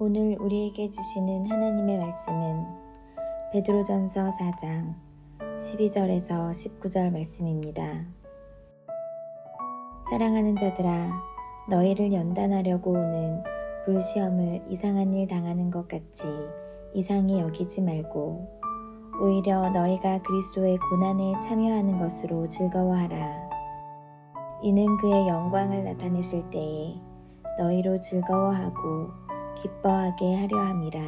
오늘 우리에게 주시는 하나님의 말씀은 베드로전서 4장 12절에서 19절 말씀입니다. 사랑하는 자들아, 너희를 연단하려고 오는 불시험을 이상한 일 당하는 것 같이 이상히 여기지 말고 오히려 너희가 그리스도의 고난에 참여하는 것으로 즐거워하라. 이는 그의 영광을 나타내실 때에 너희로 즐거워하고 기뻐하게 하려 함이라.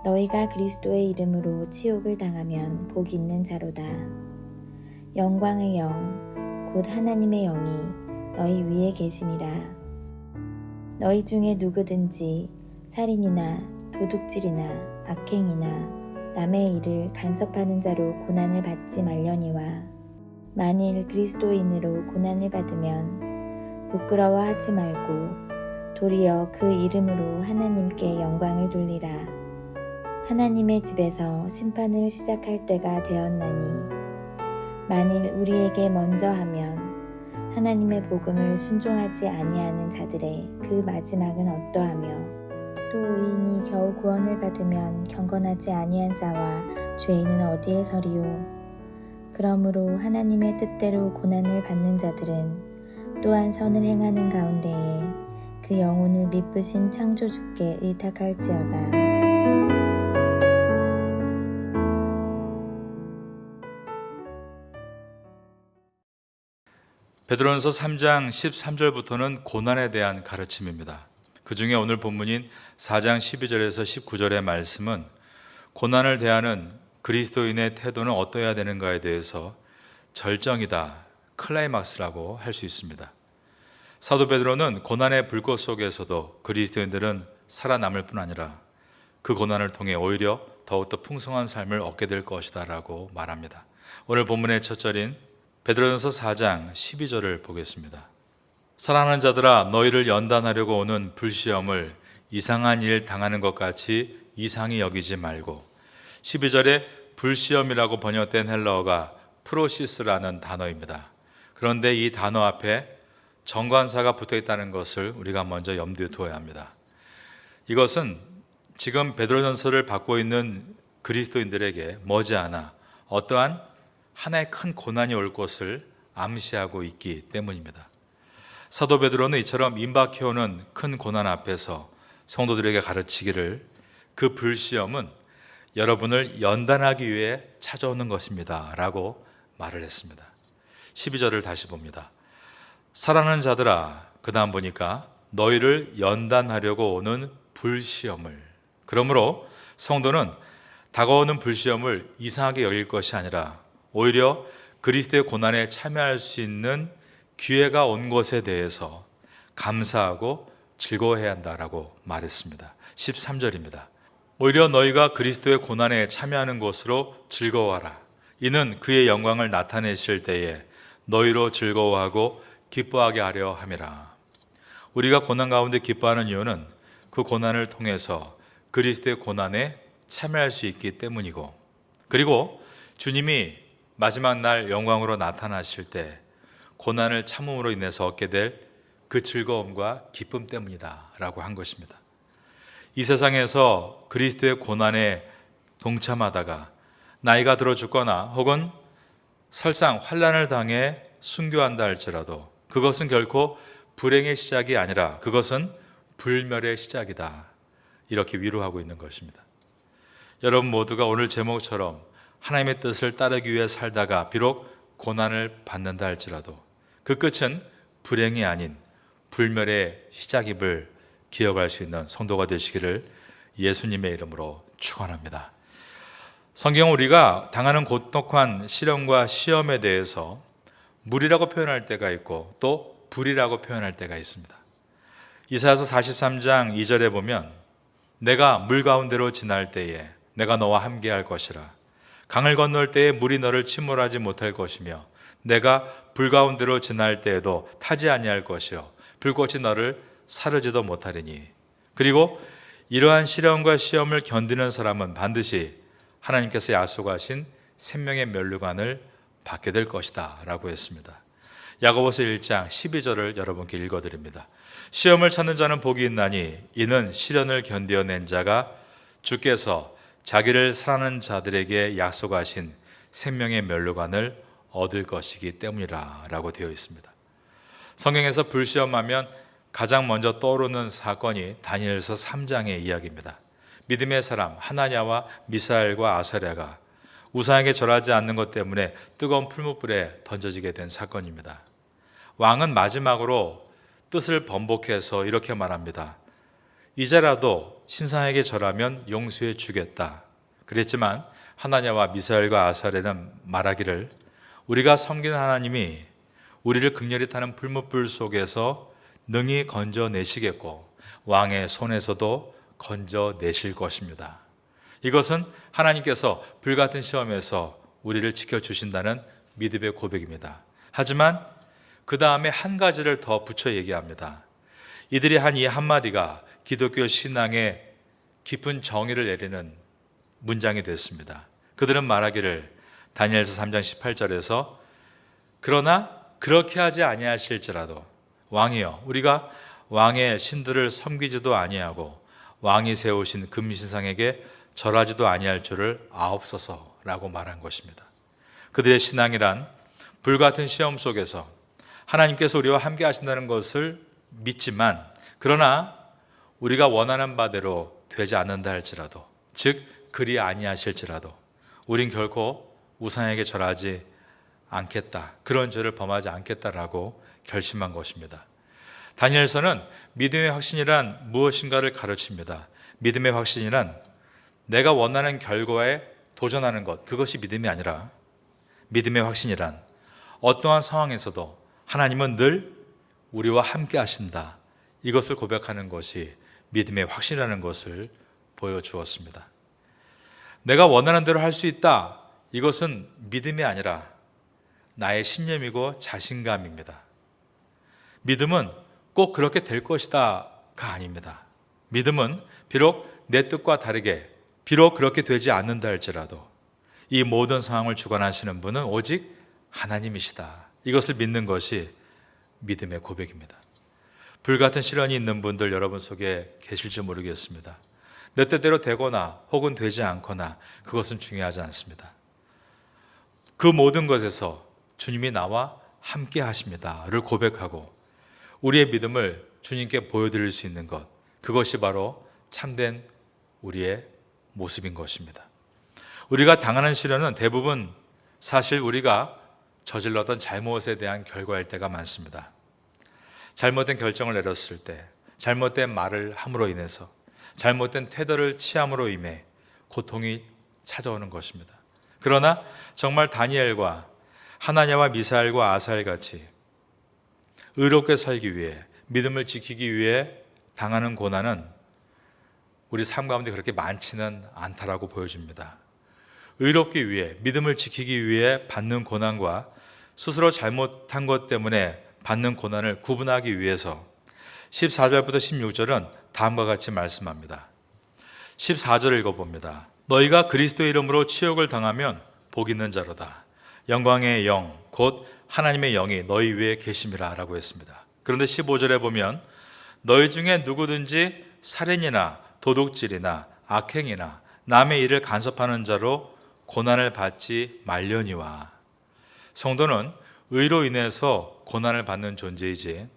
너희가 그리스도의 이름으로 치욕을 당하면 복 있는 자로다. 영광의 영, 곧 하나님의 영이 너희 위에 계심이라. 너희 중에 누구든지 살인이나 도둑질이나 악행이나 남의 일을 간섭하는 자로 고난을 받지 말려니와 만일 그리스도인으로 고난을 받으면 부끄러워하지 말고 도리어 그 이름으로 하나님께 영광을 돌리라. 하나님의 집에서 심판을 시작할 때가 되었나니 만일 우리에게 먼저 하면 하나님의 복음을 순종하지 아니하는 자들의 그 마지막은 어떠하며 또 의인이 겨우 구원을 받으면 경건하지 아니한 자와 죄인은 어디에 서리요. 그러므로 하나님의 뜻대로 고난을 받는 자들은 또한 선을 행하는 가운데에 그 영혼을 미쁘신 창조주께 의탁할지어다. 베드로전서 3장 13절부터는 고난에 대한 가르침입니다. 그 중에 오늘 본문인 4장 12절에서 19절의 말씀은 고난을 대하는 그리스도인의 태도는 어떠해야 되는가에 대해서 절정이다, 클라이막스라고 할 수 있습니다. 사도 베드로는 고난의 불꽃 속에서도 그리스도인들은 살아남을 뿐 아니라 그 고난을 통해 오히려 더욱더 풍성한 삶을 얻게 될 것이다 라고 말합니다. 오늘 본문의 첫 절인 베드로전서 4장 12절을 보겠습니다. 사랑하는 자들아, 너희를 연단하려고 오는 불시험을 이상한 일 당하는 것 같이 이상히 여기지 말고. 12절에 불시험이라고 번역된 헬라어가 프로시스라는 단어입니다. 그런데 이 단어 앞에 정관사가 붙어 있다는 것을 우리가 먼저 염두에 두어야 합니다. 이것은 지금 베드로전서를 받고 있는 그리스도인들에게 머지않아 어떠한 하나의 큰 고난이 올 것을 암시하고 있기 때문입니다. 사도 베드로는 이처럼 임박해오는 큰 고난 앞에서 성도들에게 가르치기를 그 불시험은 여러분을 연단하기 위해 찾아오는 것입니다 라고 말을 했습니다. 12절을 다시 봅니다. 사랑하는 자들아, 그 다음 보니까 너희를 연단하려고 오는 불시험을. 그러므로 성도는 다가오는 불시험을 이상하게 여길 것이 아니라 오히려 그리스도의 고난에 참여할 수 있는 기회가 온 것에 대해서 감사하고 즐거워해야 한다라고 말했습니다. 13절입니다. 오히려 너희가 그리스도의 고난에 참여하는 것으로 즐거워하라. 이는 그의 영광을 나타내실 때에 너희로 즐거워하고 기뻐하게 하려 함이라. 우리가 고난 가운데 기뻐하는 이유는 그 고난을 통해서 그리스도의 고난에 참여할 수 있기 때문이고, 그리고 주님이 마지막 날 영광으로 나타나실 때 고난을 참음으로 인해서 얻게 될 그 즐거움과 기쁨 때문이다 라고 한 것입니다. 이 세상에서 그리스도의 고난에 동참하다가 나이가 들어 죽거나 혹은 설상 환난을 당해 순교한다 할지라도 그것은 결코 불행의 시작이 아니라 그것은 불멸의 시작이다, 이렇게 위로하고 있는 것입니다. 여러분 모두가 오늘 제목처럼 하나님의 뜻을 따르기 위해 살다가 비록 고난을 받는다 할지라도 그 끝은 불행이 아닌 불멸의 시작임을 기억할 수 있는 성도가 되시기를 예수님의 이름으로 축원합니다. 성경은 우리가 당하는 고독한 시련과 시험에 대해서 물이라고 표현할 때가 있고 또 불이라고 표현할 때가 있습니다. 이사야서 43장 2절에 보면 내가 물 가운데로 지날 때에 내가 너와 함께할 것이라. 강을 건널 때에 물이 너를 침몰하지 못할 것이며 내가 불 가운데로 지날 때에도 타지 아니할 것이요 불꽃이 너를 사르지도 못하리니. 그리고 이러한 시련과 시험을 견디는 사람은 반드시 하나님께서 약속하신 생명의 면류관을 받게 될 것이다 라고 했습니다. 야고보서 1장 12절을 여러분께 읽어드립니다. 시험을 찾는 자는 복이 있나니 이는 시련을 견디어낸 자가 주께서 자기를 사랑하는 자들에게 약속하신 생명의 면류관을 얻을 것이기 때문이라 라고 되어 있습니다. 성경에서 불시험하면 가장 먼저 떠오르는 사건이 다니엘서 3장의 이야기입니다. 믿음의 사람 하나냐와 미사엘과 아사랴가 우상에게 절하지 않는 것 때문에 뜨거운 풀무불에 던져지게 된 사건입니다. 왕은 마지막으로 뜻을 번복해서 이렇게 말합니다. 이제라도 신상에게 절하면 용서해 주겠다. 그랬지만 하나냐와 미사엘과 아사랴는 말하기를 우리가 섬기는 하나님이 우리를 극렬히 타는 풀무불 속에서 능히 건져내시겠고 왕의 손에서도 건져내실 것입니다. 이것은 하나님께서 불같은 시험에서 우리를 지켜주신다는 믿음의 고백입니다. 하지만 그 다음에 한 가지를 더 붙여 얘기합니다. 이들이 한 이 한마디가 기독교 신앙의 깊은 정의를 내리는 문장이 됐습니다. 그들은 말하기를 다니엘서 3장 18절에서 그러나 그렇게 하지 아니하실지라도 왕이여 우리가 왕의 신들을 섬기지도 아니하고 왕이 세우신 금신상에게 절하지도 아니할 줄을 아옵소서라고 말한 것입니다. 그들의 신앙이란 불같은 시험 속에서 하나님께서 우리와 함께 하신다는 것을 믿지만 그러나 우리가 원하는 바대로 되지 않는다 할지라도 즉 그리 아니하실지라도 우린 결코 우상에게 절하지 않겠다. 그런 죄를 범하지 않겠다라고 결심한 것입니다. 다니엘서는 믿음의 확신이란 무엇인가를 가르칩니다. 믿음의 확신이란 내가 원하는 결과에 도전하는 것, 그것이 믿음이 아니라 믿음의 확신이란 어떠한 상황에서도 하나님은 늘 우리와 함께 하신다. 이것을 고백하는 것이 믿음의 확신이라는 것을 보여주었습니다. 내가 원하는 대로 할 수 있다. 이것은 믿음이 아니라 나의 신념이고 자신감입니다. 믿음은 꼭 그렇게 될 것이다가 아닙니다. 믿음은 비록 내 뜻과 다르게 비록 그렇게 되지 않는다 할지라도 이 모든 상황을 주관하시는 분은 오직 하나님이시다. 이것을 믿는 것이 믿음의 고백입니다. 불같은 시련이 있는 분들 여러분 속에 계실지 모르겠습니다. 내 뜻대로 되거나 혹은 되지 않거나 그것은 중요하지 않습니다. 그 모든 것에서 주님이 나와 함께 하십니다를 고백하고 우리의 믿음을 주님께 보여드릴 수 있는 것, 그것이 바로 참된 우리의 모습인 것입니다. 우리가 당하는 시련은 대부분 사실 우리가 저질렀던 잘못에 대한 결과일 때가 많습니다. 잘못된 결정을 내렸을 때, 잘못된 말을 함으로 인해서, 잘못된 태도를 취함으로 인해 고통이 찾아오는 것입니다. 그러나 정말 다니엘과 하나냐와 미사엘과 아사엘 같이 의롭게 살기 위해 믿음을 지키기 위해 당하는 고난은 우리 삶 가운데 그렇게 많지는 않다라고 보여줍니다. 의롭기 위해 믿음을 지키기 위해 받는 고난과 스스로 잘못한 것 때문에 받는 고난을 구분하기 위해서 14절부터 16절은 다음과 같이 말씀합니다. 14절 읽어봅니다. 너희가 그리스도의 이름으로 치욕을 당하면 복 있는 자로다. 영광의 영 곧 하나님의 영이 너희 위에 계심이라 라고 했습니다. 그런데 15절에 보면 너희 중에 누구든지 살인이나 도둑질이나 악행이나 남의 일을 간섭하는 자로 고난을 받지 말려니와. 성도는 의로 인해서 고난을 받는 존재이지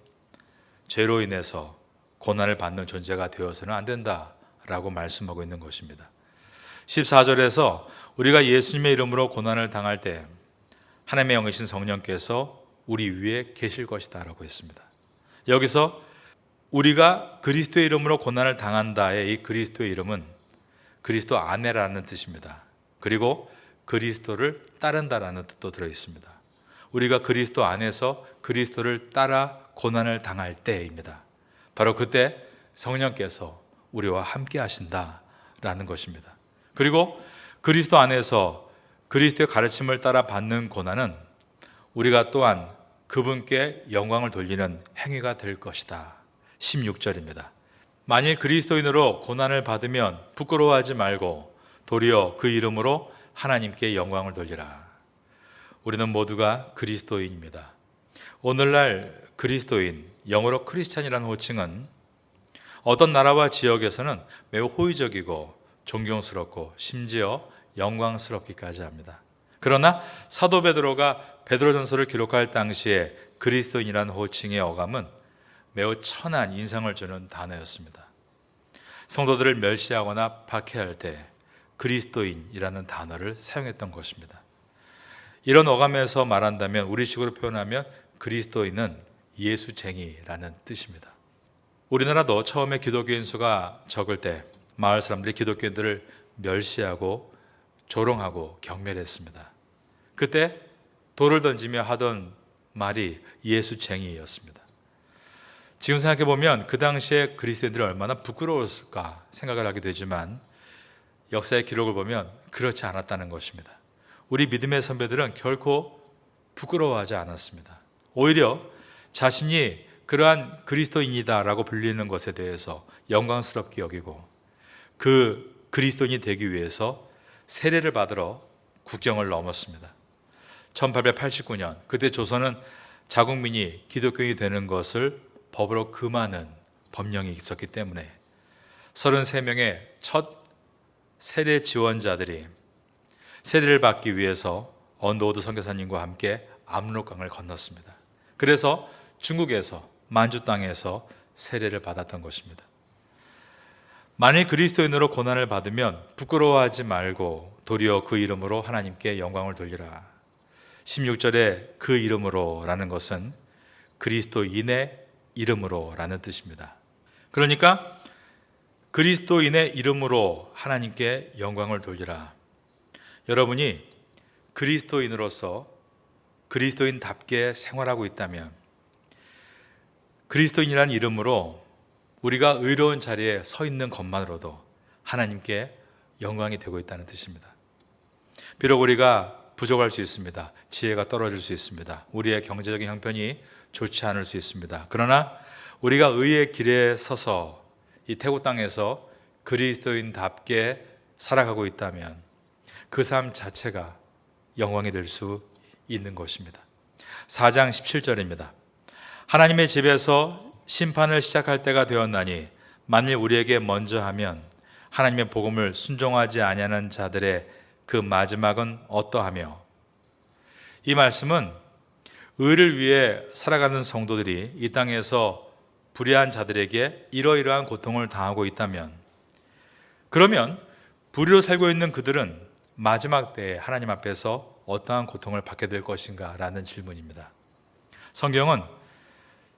죄로 인해서 고난을 받는 존재가 되어서는 안 된다라고 말씀하고 있는 것입니다. 14절에서 우리가 예수님의 이름으로 고난을 당할 때 하나님의 영이신 성령께서 우리 위에 계실 것이다 라고 했습니다. 여기서 우리가 그리스도의 이름으로 고난을 당한다의 이 그리스도의 이름은 그리스도 안에라는 뜻입니다. 그리고 그리스도를 따른다라는 뜻도 들어있습니다. 우리가 그리스도 안에서 그리스도를 따라 고난을 당할 때입니다. 바로 그때 성령께서 우리와 함께 하신다라는 것입니다. 그리고 그리스도 안에서 그리스도의 가르침을 따라 받는 고난은 우리가 또한 그분께 영광을 돌리는 행위가 될 것이다. 16절입니다. 만일 그리스도인으로 고난을 받으면 부끄러워하지 말고 도리어 그 이름으로 하나님께 영광을 돌리라. 우리는 모두가 그리스도인입니다. 오늘날 그리스도인, 영어로 크리스찬이라는 호칭은 어떤 나라와 지역에서는 매우 호의적이고 존경스럽고 심지어 영광스럽기까지 합니다. 그러나 사도 베드로가 베드로전서를 기록할 당시에 그리스도인이라는 호칭의 어감은 매우 천한 인상을 주는 단어였습니다. 성도들을 멸시하거나 박해할 때 그리스도인이라는 단어를 사용했던 것입니다. 이런 어감에서 말한다면, 우리식으로 표현하면 그리스도인은 예수쟁이라는 뜻입니다. 우리나라도 처음에 기독교인 수가 적을 때 마을 사람들이 기독교인들을 멸시하고 조롱하고 경멸했습니다. 그때 돌을 던지며 하던 말이 예수쟁이였습니다. 지금 생각해보면 그 당시에 그리스도인들이 얼마나 부끄러웠을까 생각을 하게 되지만 역사의 기록을 보면 그렇지 않았다는 것입니다. 우리 믿음의 선배들은 결코 부끄러워하지 않았습니다. 오히려 자신이 그러한 그리스도인이다라고 불리는 것에 대해서 영광스럽게 여기고 그 그리스도인이 되기 위해서 세례를 받으러 국경을 넘었습니다. 1889년 그때 조선은 자국민이 기독교인이 되는 것을 법으로 금하는 법령이 있었기 때문에 33명의 첫 세례 지원자들이 세례를 받기 위해서 언더우드 선교사님과 함께 압록강을 건넜습니다. 그래서 중국에서 만주 땅에서 세례를 받았던 것입니다. 만일 그리스도인으로 고난을 받으면 부끄러워하지 말고 도리어 그 이름으로 하나님께 영광을 돌리라. 16절에 그 이름으로 라는 것은 그리스도인의 이름으로 라는 뜻입니다. 그러니까 그리스도인의 이름으로 하나님께 영광을 돌리라. 여러분이 그리스도인으로서 그리스도인답게 생활하고 있다면, 그리스도인이라는 이름으로 우리가 의로운 자리에 서 있는 것만으로도 하나님께 영광이 되고 있다는 뜻입니다. 비록 우리가 부족할 수 있습니다. 지혜가 떨어질 수 있습니다. 우리의 경제적인 형편이 좋지 않을 수 있습니다. 그러나 우리가 의의 길에 서서 이 태국 땅에서 그리스도인답게 살아가고 있다면 그 삶 자체가 영광이 될 수 있는 것입니다. 4장 17절입니다. 하나님의 집에서 심판을 시작할 때가 되었나니 만일 우리에게 먼저 하면 하나님의 복음을 순종하지 아니하는 자들의 그 마지막은 어떠하며. 이 말씀은 의를 위해 살아가는 성도들이 이 땅에서 불의한 자들에게 이러이러한 고통을 당하고 있다면, 그러면 불의로 살고 있는 그들은 마지막 때에 하나님 앞에서 어떠한 고통을 받게 될 것인가 라는 질문입니다. 성경은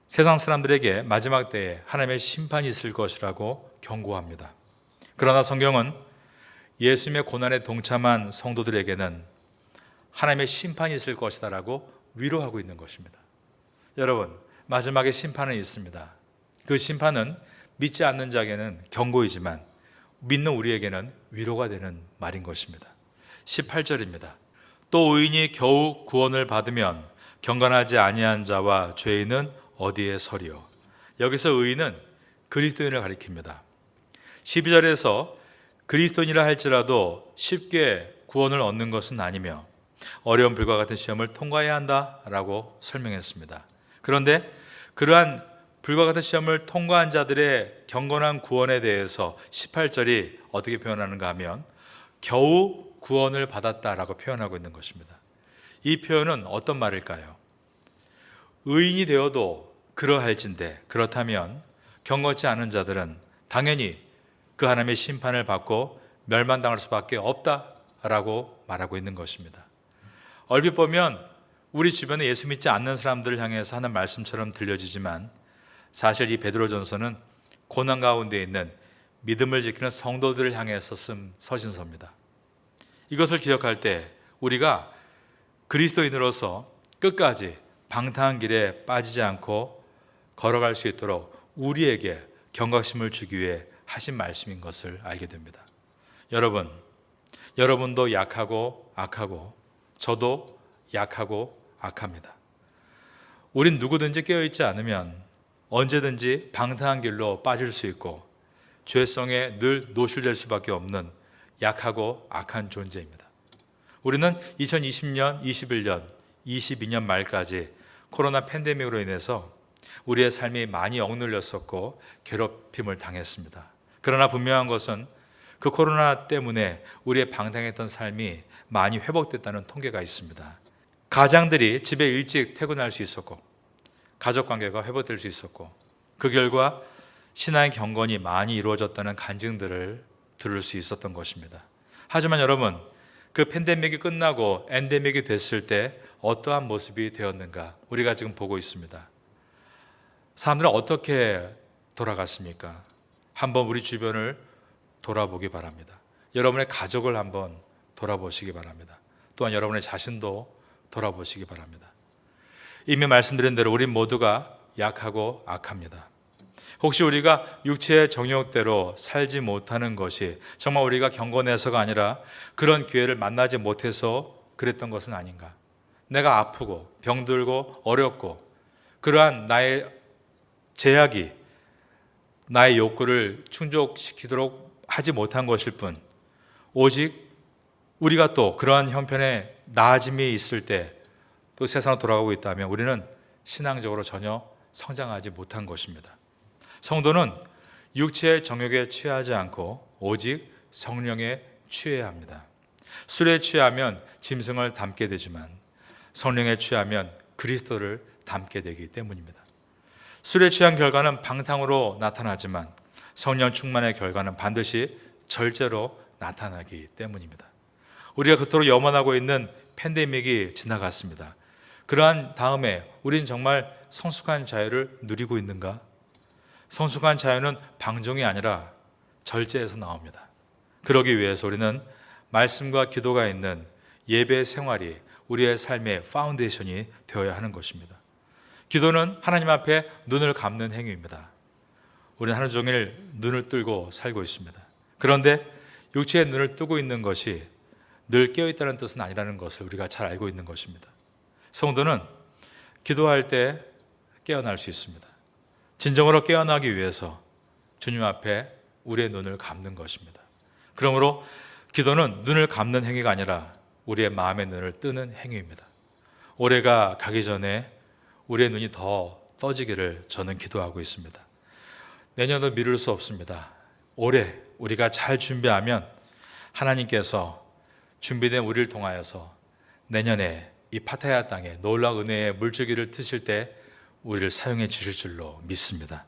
세상 사람들에게 마지막 때에 하나님의 심판이 있을 것이라고 경고합니다. 그러나 성경은 예수님의 고난에 동참한 성도들에게는 하나님의 심판이 있을 것이다 라고 위로하고 있는 것입니다. 여러분, 마지막에 심판은 있습니다. 그 심판은 믿지 않는 자에게는 경고이지만 믿는 우리에게는 위로가 되는 말인 것입니다. 18절입니다. 또 의인이 겨우 구원을 받으면 경건하지 아니한 자와 죄인은 어디에 서리요. 여기서 의인은 그리스도인을 가리킵니다. 12절에서 그리스도인이라 할지라도 쉽게 구원을 얻는 것은 아니며 어려운 불과 같은 시험을 통과해야 한다라고 설명했습니다. 그런데 그러한 불과 같은 시험을 통과한 자들의 경건한 구원에 대해서 18절이 어떻게 표현하는가 하면 겨우 구원을 받았다라고 표현하고 있는 것입니다. 이 표현은 어떤 말일까요? 의인이 되어도 그러할진대, 그렇다면 경건치 않은 자들은 당연히 그 하나님의 심판을 받고 멸망당할 수밖에 없다라고 말하고 있는 것입니다. 얼핏 보면 우리 주변에 예수 믿지 않는 사람들을 향해서 하는 말씀처럼 들려지지만 사실 이 베드로전서는 고난 가운데 있는 믿음을 지키는 성도들을 향해서 쓴 서신서입니다. 이것을 기억할 때 우리가 그리스도인으로서 끝까지 방탕한 길에 빠지지 않고 걸어갈 수 있도록 우리에게 경각심을 주기 위해 하신 말씀인 것을 알게 됩니다. 여러분도 약하고 악하고 저도 약하고 악합니다. 우린 누구든지 깨어있지 않으면 언제든지 방탕한 길로 빠질 수 있고 죄성에 늘 노출될 수밖에 없는 약하고 악한 존재입니다. 우리는 2020년, 21년, 22년 말까지 코로나 팬데믹으로 인해서 우리의 삶이 많이 억눌렸었고 괴롭힘을 당했습니다. 그러나 분명한 것은 그 코로나 때문에 우리의 방탕했던 삶이 많이 회복됐다는 통계가 있습니다. 가장들이 집에 일찍 퇴근할 수 있었고 가족관계가 회복될 수 있었고 그 결과 신앙의 경건이 많이 이루어졌다는 간증들을 들을 수 있었던 것입니다. 하지만 여러분, 그 팬데믹이 끝나고 엔데믹이 됐을 때 어떠한 모습이 되었는가 우리가 지금 보고 있습니다. 사람들은 어떻게 돌아갔습니까? 한번 우리 주변을 돌아보기 바랍니다. 여러분의 가족을 한번 돌아보시기 바랍니다. 또한 여러분의 자신도 돌아보시기 바랍니다. 이미 말씀드린 대로 우리 모두가 약하고 악합니다. 혹시 우리가 육체의 정욕대로 살지 못하는 것이 정말 우리가 경건해서가 아니라 그런 기회를 만나지 못해서 그랬던 것은 아닌가? 내가 아프고 병들고 어렵고 그러한 나의 제약이 나의 욕구를 충족시키도록 하지 못한 것일 뿐 오직 우리가 또 그러한 형편의 나아짐이 있을 때 또 세상으로 돌아가고 있다면 우리는 신앙적으로 전혀 성장하지 못한 것입니다. 성도는 육체의 정욕에 취하지 않고 오직 성령에 취해야 합니다. 술에 취하면 짐승을 닮게 되지만 성령에 취하면 그리스도를 닮게 되기 때문입니다. 술에 취한 결과는 방탕으로 나타나지만 성령 충만의 결과는 반드시 절제로 나타나기 때문입니다. 우리가 그토록 염원하고 있는 팬데믹이 지나갔습니다. 그러한 다음에 우리는 정말 성숙한 자유를 누리고 있는가? 성숙한 자유는 방종이 아니라 절제에서 나옵니다. 그러기 위해서 우리는 말씀과 기도가 있는 예배 생활이 우리의 삶의 파운데이션이 되어야 하는 것입니다. 기도는 하나님 앞에 눈을 감는 행위입니다. 우리는 하루 종일 눈을 뜨고 살고 있습니다. 그런데 육체의 눈을 뜨고 있는 것이 늘 깨어있다는 뜻은 아니라는 것을 우리가 잘 알고 있는 것입니다. 성도는 기도할 때 깨어날 수 있습니다. 진정으로 깨어나기 위해서 주님 앞에 우리의 눈을 감는 것입니다. 그러므로 기도는 눈을 감는 행위가 아니라 우리의 마음의 눈을 뜨는 행위입니다. 올해가 가기 전에 우리의 눈이 더 떠지기를 저는 기도하고 있습니다. 내년도 미룰 수 없습니다. 올해 우리가 잘 준비하면 하나님께서 준비된 우리를 통하여서 내년에 이 파타야 땅에 놀라운 은혜의 물줄기를 트실 때 우리를 사용해 주실 줄로 믿습니다.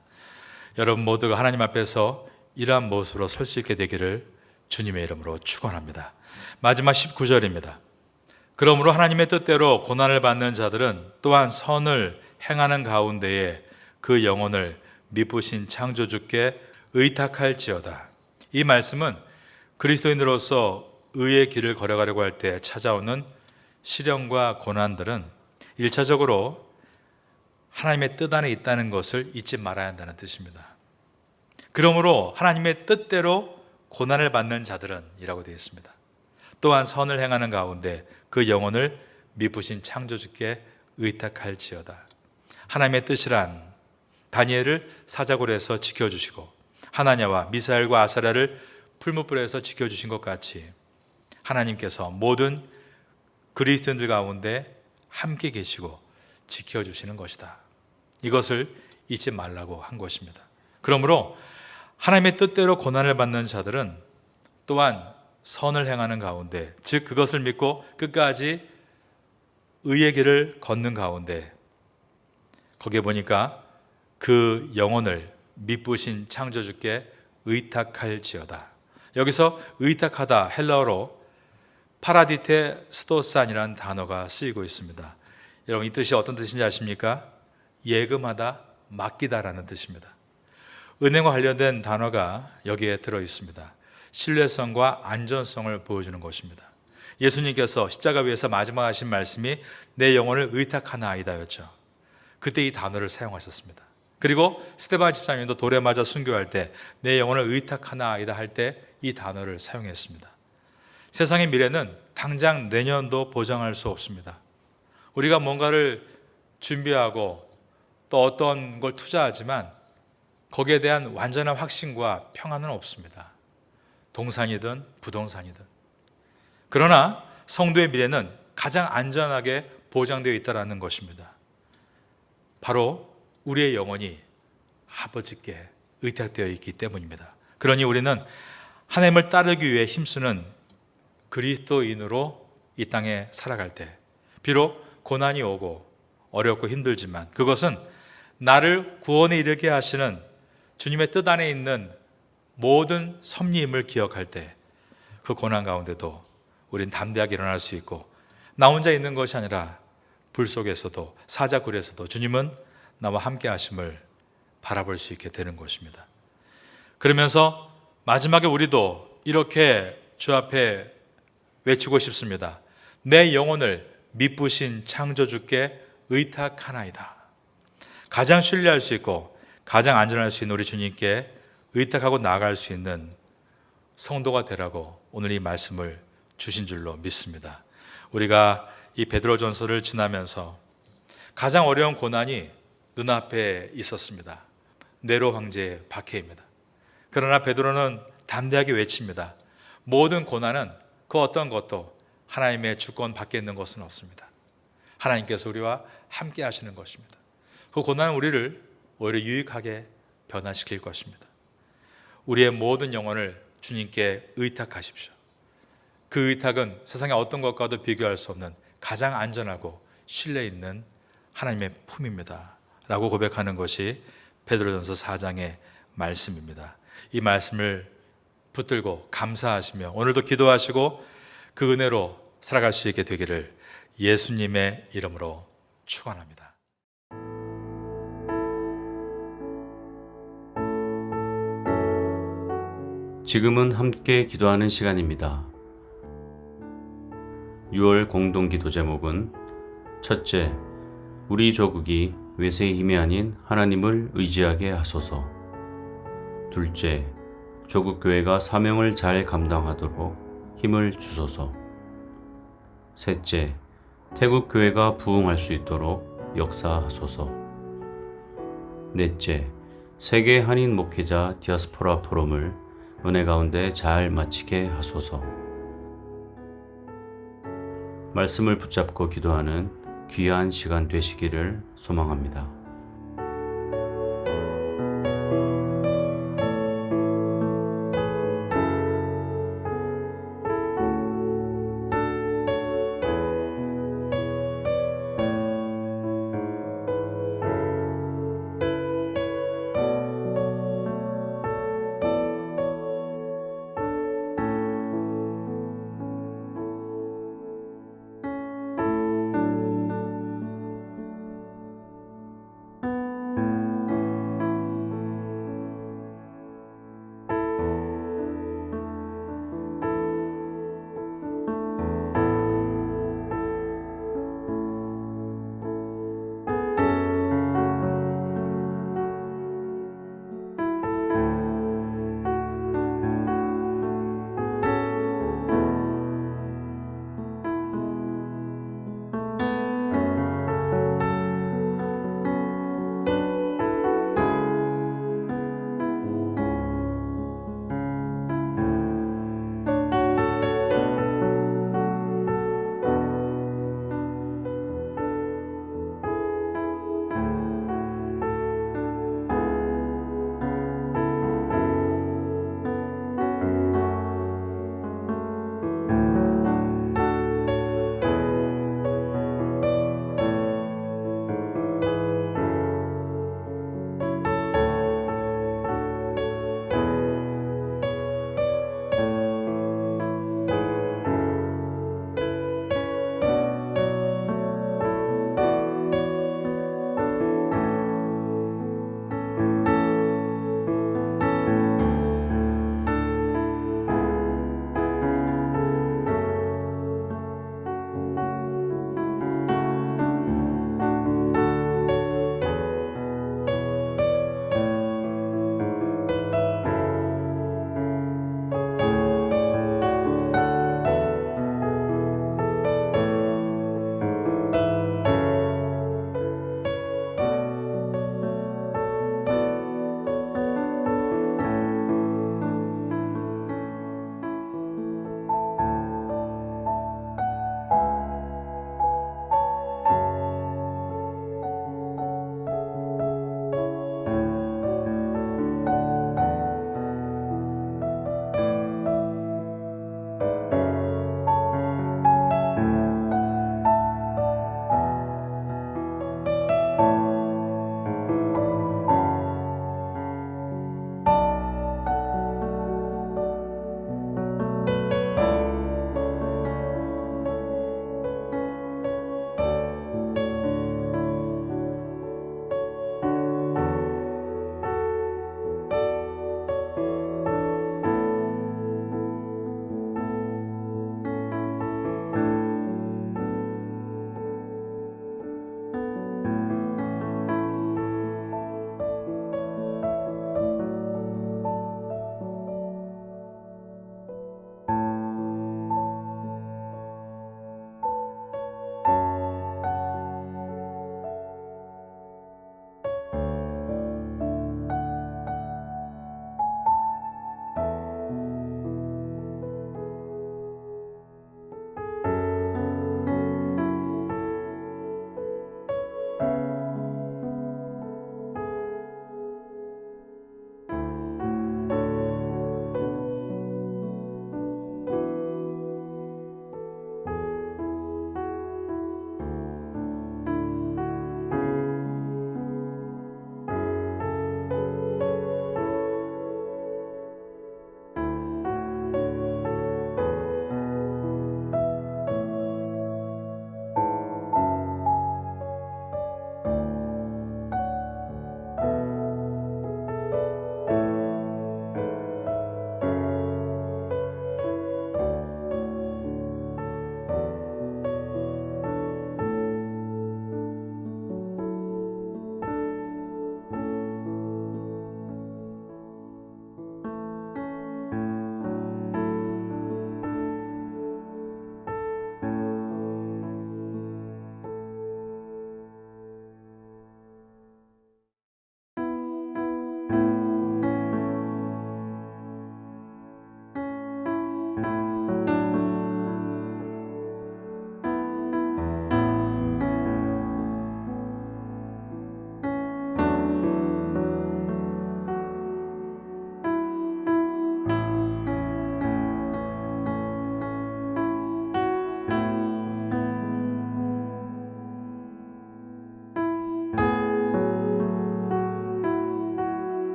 여러분 모두가 하나님 앞에서 이러한 모습으로 설 수 있게 되기를 주님의 이름으로 축원합니다. 마지막 19절입니다. 그러므로 하나님의 뜻대로 고난을 받는 자들은 또한 선을 행하는 가운데에 그 영혼을 미쁘신 창조주께 의탁할지어다. 이 말씀은 그리스도인으로서 의의 길을 걸어가려고 할 때 찾아오는 시련과 고난들은 1차적으로 하나님의 뜻 안에 있다는 것을 잊지 말아야 한다는 뜻입니다. 그러므로 하나님의 뜻대로 고난을 받는 자들은 이라고 되어 있습니다. 또한 선을 행하는 가운데 그 영혼을 미쁘신 창조주께 의탁할지어다. 하나님의 뜻이란 다니엘을 사자굴에서 지켜주시고 하나냐와 미사엘과 아사랴를 풀무불에서 지켜주신 것 같이 하나님께서 모든 그리스도인들 가운데 함께 계시고 지켜주시는 것이다. 이것을 잊지 말라고 한 것입니다. 그러므로 하나님의 뜻대로 고난을 받는 자들은 또한 선을 행하는 가운데, 즉 그것을 믿고 끝까지 의의 길을 걷는 가운데, 거기에 보니까 그 영혼을 미쁘신 창조주께 의탁할지어다. 여기서 의탁하다 헬라어로 파라디테 스토산이라는 단어가 쓰이고 있습니다. 여러분 이 뜻이 어떤 뜻인지 아십니까? 예금하다, 맡기다라는 뜻입니다. 은행과 관련된 단어가 여기에 들어 있습니다. 신뢰성과 안전성을 보여주는 것입니다. 예수님께서 십자가 위에서 마지막 하신 말씀이 내 영혼을 의탁하나이다였죠. 그때 이 단어를 사용하셨습니다. 그리고 스데반 집사님도 돌에 맞아 순교할 때 내 영혼을 의탁하나이다 할 때 이 단어를 사용했습니다. 세상의 미래는 당장 내년도 보장할 수 없습니다. 우리가 뭔가를 준비하고 또 어떤 걸 투자하지만 거기에 대한 완전한 확신과 평안은 없습니다. 동산이든 부동산이든. 그러나 성도의 미래는 가장 안전하게 보장되어 있다는 것입니다. 바로 우리의 영혼이 아버지께 의탁되어 있기 때문입니다. 그러니 우리는 하나님을 따르기 위해 힘쓰는 그리스도인으로 이 땅에 살아갈 때 비록 고난이 오고 어렵고 힘들지만 그것은 나를 구원에 이르게 하시는 주님의 뜻 안에 있는 모든 섭리임을 기억할 때 그 고난 가운데도 우린 담대하게 일어날 수 있고 나 혼자 있는 것이 아니라 불 속에서도 사자굴에서도 주님은 나와 함께 하심을 바라볼 수 있게 되는 것입니다. 그러면서 마지막에 우리도 이렇게 주 앞에 외치고 싶습니다. 내 영혼을 미쁘신 창조주께 의탁하나이다. 가장 신뢰할 수 있고 가장 안전할 수 있는 우리 주님께 의탁하고 나아갈 수 있는 성도가 되라고 오늘 이 말씀을 주신 줄로 믿습니다. 우리가 이 베드로전서를 지나면서 가장 어려운 고난이 눈앞에 있었습니다. 네로 황제의 박해입니다. 그러나 베드로는 담대하게 외칩니다. 모든 고난은 그 어떤 것도 하나님의 주권 밖에 있는 것은 없습니다. 하나님께서 우리와 함께 하시는 것입니다. 그 고난은 우리를 오히려 유익하게 변화시킬 것입니다. 우리의 모든 영혼을 주님께 의탁하십시오. 그 의탁은 세상의 어떤 것과도 비교할 수 없는 가장 안전하고 신뢰 있는 하나님의 품입니다 라고 고백하는 것이 베드로전서 4장의 말씀입니다. 이 말씀을 붙들고 감사하시며 오늘도 기도하시고 그 은혜로 살아갈 수 있게 되기를 예수님의 이름으로 축원합니다. 지금은 함께 기도하는 시간입니다. 6월 공동기도 제목은 첫째, 우리 조국이 외세의 힘이 아닌 하나님을 의지하게 하소서. 둘째, 조국교회가 사명을 잘 감당하도록 힘을 주소서. 셋째, 태국교회가 부흥할 수 있도록 역사하소서. 넷째, 세계 한인 목회자 디아스포라 포럼을 은혜 가운데 잘 마치게 하소서. 말씀을 붙잡고 기도하는 귀한 시간 되시기를 소망합니다.